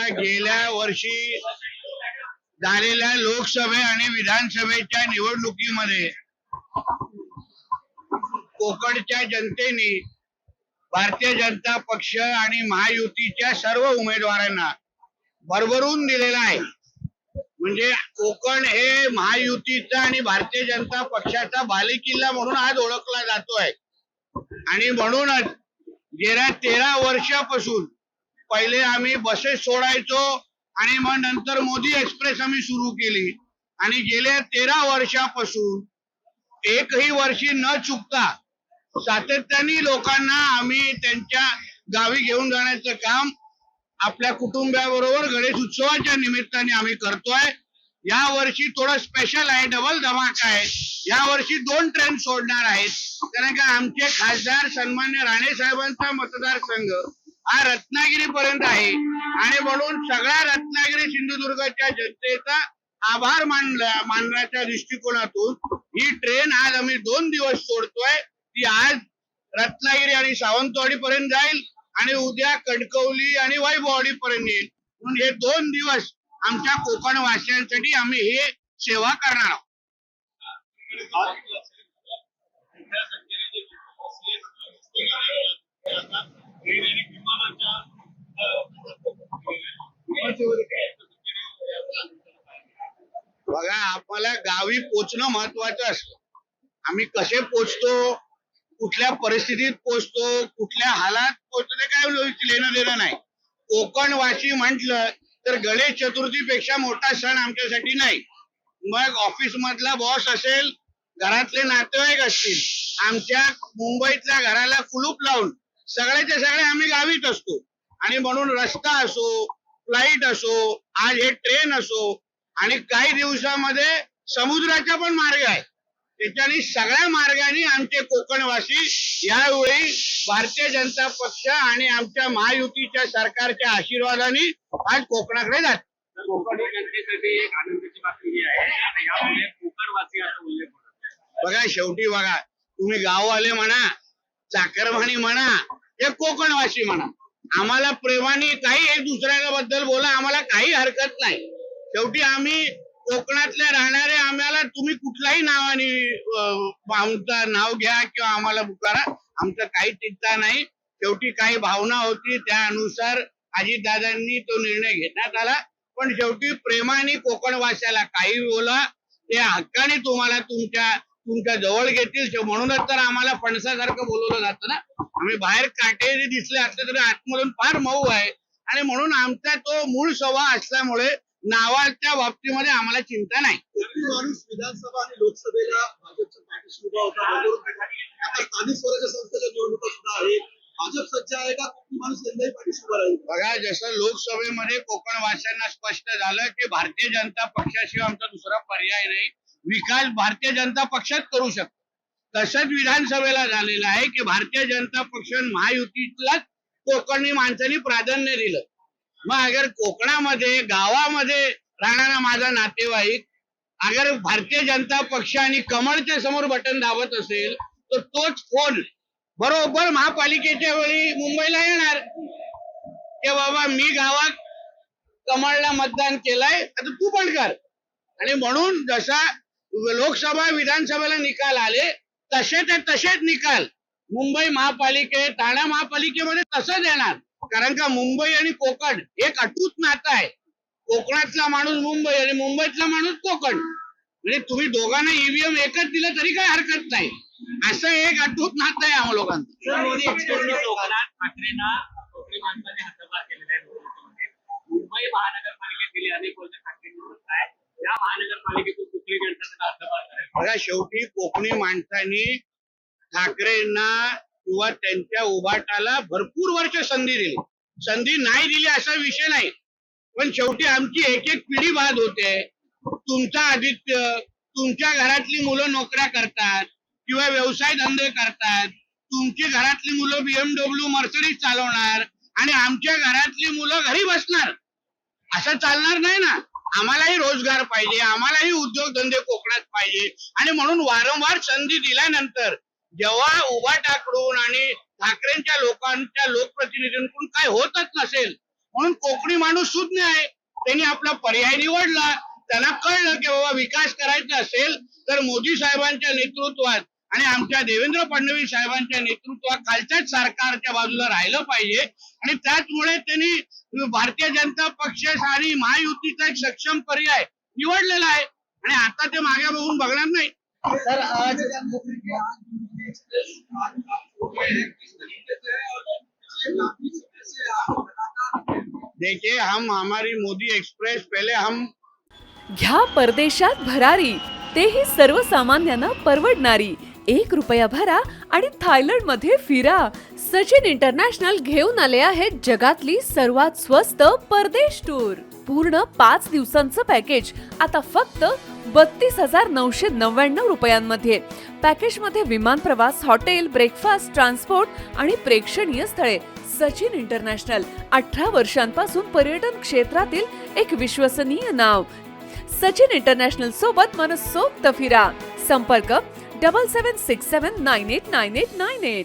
बघा, गेल्या वर्षी झालेल्या लोकसभे आणि विधानसभेच्या निवडणुकीमध्ये कोकणच्या जनतेने भारतीय जनता पक्ष आणि महायुतीच्या सर्व उमेदवारांना भरभरून दिलेला आहे. म्हणजे कोकण हे महायुतीचा आणि भारतीय जनता पक्षाचा बालेकिल्ला म्हणून आज ओळखला जातोय. आणि म्हणूनच गेल्या 13 वर्षापासून पहिले आम्ही बसेस सोडायचो आणि मग नंतर मोदी एक्सप्रेस आम्ही सुरू केली आणि गेल्या 13 वर्षापासून एकही वर्षी न चुकता सातत्याने लोकांना आम्ही त्यांच्या गावी घेऊन जाण्याचं काम आपल्या कुटुंबाबरोबर गणेश उत्सवाच्या निमित्ताने आम्ही करतोय. या वर्षी थोडं स्पेशल आहे, डबल धमाका आहे. या वर्षी 2 ट्रेन सोडणार आहेत, कारण का आमचे खासदार सन्मान्य राणे साहेबांचा मतदारसंघ हा रत्नागिरी पर्यंत आहे आणि म्हणून सगळ्या रत्नागिरी सिंधुदुर्गच्या जनतेचा आभार मानण्याच्या दृष्टिकोनातून ही ट्रेन आज आम्ही 2 दिवस सोडतोय. ती आज रत्नागिरी आणि सावंतवाडी पर्यंत जाईल आणि उद्या कणकवली आणि वैभववाडी पर्यंत येईल. म्हणून हे 2 दिवस आमच्या कोकण वासियांसाठी आम्ही हे सेवा करणार आहोत. बघा, आम्हाला गावी पोचणं महत्वाचं असतं. आम्ही कसे पोचतो, कुठल्या परिस्थितीत पोचतो, कुठल्या हालात पोचतो ते काय लेणं देणं नाही. कोकणवासी म्हटलं तर गणेश चतुर्थीपेक्षा मोठा सण आमच्यासाठी नाही. मग ऑफिस मधला बॉस असेल, घरातले नातेवाईक असतील, आमच्या मुंबईतल्या घराला कुलूप लावून सगळ्याचे सगळे आम्ही गावीत असतो. आणि म्हणून रस्ता असो, फ्लाईट असो, आज हे ट्रेन असो आणि काही दिवसामध्ये समुद्राचा पण मार्ग आहे, त्याच्यानी सगळ्या मार्गाने आमचे कोकणवासी यावेळी भारतीय जनता पक्ष आणि आमच्या महायुतीच्या सरकारच्या आशीर्वादाने आज कोकणाकडे जात. कोकणी जनतेसाठी एक आनंदाची बातमी आहे, यामुळे कोकणवासी असा उल्लेख होतो. बघा, शेवटी बघा, तुम्ही गाववाले म्हणा, चाकरमानी म्हणा, हे कोकणवासी म्हणा, आम्हाला प्रेमाने काही एक दुसऱ्या बद्दल बोला, आम्हाला काही हरकत नाही. शेवटी आम्ही कोकणातल्या राहणारे, आम्हाला तुम्ही कुठल्याही नावाने आमचं नाव घ्या किंवा आम्हाला पुकारा, आमचं काही चिंता नाही. शेवटी काही भावना होती, त्या अनुसार अजितदादांनी तो निर्णय घेण्यात आला. पण शेवटी प्रेमाने कोकणवासियाला काही बोला, ते हक्काने तुम्हाला तुमच्या जवळ घेतील. म्हणूनच तर आम्हाला फणसासारखं बोलवलं जातं ना. आम्ही बाहेर काटेरी दिसले असले तरी आतमधून फार मऊ आहे आणि म्हणून आमचा तो मूळ स्वभाव असल्यामुळे नावाच्या बाबतीमध्ये आम्हाला चिंता नाही. माणूस विधानसभा आणि लोकसभेला भाजपच्या पाठीशी उभा होता. आता स्थानिक स्वराज्य संस्थेच्या निवडणुका सुद्धा आहे. भाजप सज्ज आहे का? माणूस यंदाही पाठीशी उभा राहील? बघा, जसं लोकसभेमध्ये कोकणवासियांना स्पष्ट झालं की भारतीय जनता पक्षाशिवाय आमचा दुसरा पर्याय नाही, विकास भारतीय जनता पक्षात करू शकतो, तसंच विधानसभेला झालेलं आहे की भारतीय जनता पक्ष महायुतीलाच कोकणी माणसांनी प्राधान्य दिलं. मग अगर कोकणामध्ये गावामध्ये राहणारा माझा नातेवाईक अगर भारतीय जनता पक्ष आणि कमळच्या समोर बटन दाबत असेल तर तोच फोन बरोबर महापालिकेच्या वेळी मुंबईला येणार की बाबा मी गावात कमळला मतदान केलंय, आता तू पण कर. आणि म्हणून जसा लोकसभा विधानसभेला निकाल आले तसेच निकाल मुंबई महापालिकेत, ठाणे महापालिकेमध्ये तसंच येणार. कारण का मुंबई आणि कोकण एक अटूट नातं आहे. कोकणातला माणूस मुंबई आणि मुंबईतला माणूस कोकण, म्हणजे तुम्ही दोघांना ईव्हीएम एकच दिलं तरी काही हरकत नाही. असं एक अटूट नातं आहे आम्हा लोकांचं. ठाकरेंना कोकणी माणसाने हद्दपार केलेला आहे. मुंबई महानगरपालिकेत गेली अनेक वर्ष ठाकरेंनी म्हणताय, या महानगरपालिकेतून कुठली जनता हद्दपार करायला. बघा, शेवटी कोकणी माणसांनी ठाकरेंना किंवा त्यांच्या उभाटाला भरपूर वर्ष संधी दिली. संधी नाही दिली असा विषय नाही, पण शेवटी आमची एक पिढी बाद होते. तुमचा आदित्य, तुमच्या घरातली मुलं नोकऱ्या करतात किंवा व्यवसाय धंदे करतात, तुमची घरातली मुलं BMW मर्सिडीज चालवणार आणि आमच्या घरातली मुलं घरी बसणार. असं चालणार नाही ना. आम्हालाही रोजगार पाहिजे, आम्हालाही उद्योगधंदे कोकणात पाहिजे. आणि म्हणून वारंवार संधी दिल्यानंतर जेव्हा उभाटाकडून आणि ठाकरेंच्या लोकांच्या लोकप्रतिनिधींकडून काय होतच नसेल, म्हणून कोकणी माणूस सुज्ञ आहे, त्यांनी आपला पर्याय निवडला. त्याला कळलं की बाबा विकास करायचा असेल तर मोदी साहेबांच्या नेतृत्वात आणि आमच्या देवेंद्र फडणवीस साहेबांच्या नेतृत्वात खालच्याच सरकारच्या बाजूला राहिलं पाहिजे. आणि त्याचमुळे त्यांनी भारतीय जनता पक्ष आणि महायुतीचा एक सक्षम पर्याय निवडलेला आहे आणि आता ते मागे बघून बघणार नाही. सर आज देखिए हम हमारी मोदी एक्सप्रेस पहले हम घ्या परदेशात भरारी, तेही सर्वसामान्यांना परवडणारी. 1 रुपया भरा आणि थायलंडमध्ये फिरा. सचिन इंटरनॅशनल घेऊन आले आहेत जगातली सर्वात स्वस्त परदेश टूर. पूर्ण 5 दिवसांचं पॅकेज आता फक्त 32,999 रुपयांमध्ये. पॅकेजमध्ये विमान प्रवास, हॉटेल, ब्रेकफास्ट, ट्रान्सपोर्ट आणि प्रेक्षणीय स्थळे. सचिन इंटरनॅशनल 18 वर्षांपासून पर्यटन क्षेत्रातील एक विश्वसनीय नाव. सचिन इंटरनॅशनल सोबत मनसोक्त फिरा. संपर्क 7767989898.